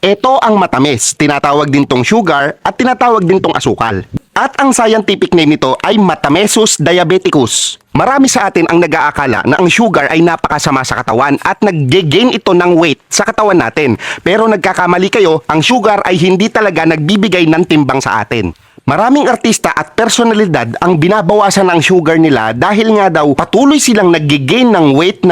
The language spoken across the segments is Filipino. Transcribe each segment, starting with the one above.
Ito ang matamis, tinatawag din tong sugar at tinatawag din tong asukal. At ang scientific name nito ay Matamesus diabeticus. Marami sa atin ang nag-aakala na ang sugar ay napakasama sa katawan at nag-gain ito ng weight sa katawan natin. Pero nagkakamali kayo, ang sugar ay hindi talaga nagbibigay ng timbang sa atin. Maraming artista at personalidad ang binabawasan ng sugar nila dahil nga daw patuloy silang nag-gain ng weight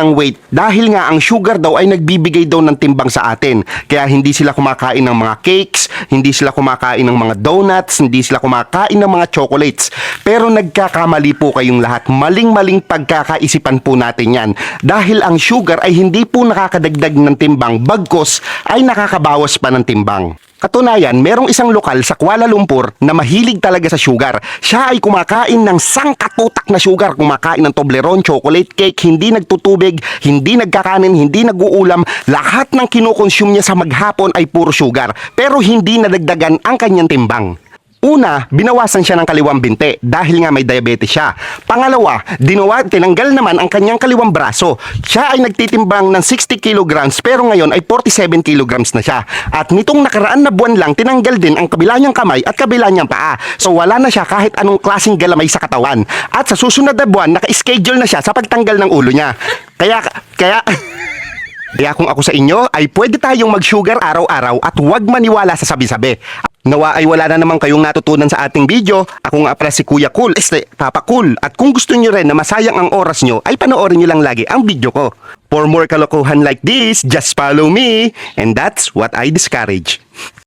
dahil nga ang sugar daw ay nagbibigay daw ng timbang sa atin. Kaya hindi sila kumakain ng mga cakes, hindi sila kumakain ng mga donuts, hindi sila kumakain ng mga chocolates. Pero nagkakamali po kayong lahat. Maling-maling pagkakaisipan po natin yan. Dahil ang sugar ay hindi po nakakadagdag ng timbang, bagkus ay nakakabawas pa ng timbang. Katunayan, merong isang lokal sa Kuala Lumpur na mahilig talaga sa sugar. Siya ay kumakain ng sangkatutak na sugar, kumakain ng Toblerone, chocolate cake, hindi nagtutubig, hindi nagkakanin, hindi nag-uulam. Lahat ng kinukonsume niya sa maghapon ay puro sugar, pero hindi nadagdagan ang kanyang timbang. Una, binawasan siya ng kaliwang binti dahil nga may diabetes siya. Pangalawa, tinanggal naman ang kanyang kaliwang braso. Siya ay nagtitimbang ng 60 kilograms pero ngayon ay 47 kilograms na siya. At nitong nakaraan na buwan lang, tinanggal din ang kabila niyang kamay at kabila niyang paa. So wala na siya kahit anong klaseng galamay sa katawan. At sa susunod na buwan, naka-schedule na siya sa pagtanggal ng ulo niya. Kaya kung ako sa inyo, ay pwede tayong mag-sugar araw-araw at huwag maniwala sa sabi-sabi. Nawa ay wala na naman kayong natutunan sa ating video. Ako nga pala si Kuya Cool, Papa Cool. At kung gusto nyo rin na masayang ang oras nyo, ay panoorin nyo lang lagi ang video ko. For more kalokohan like this, just follow me. And that's what I discourage.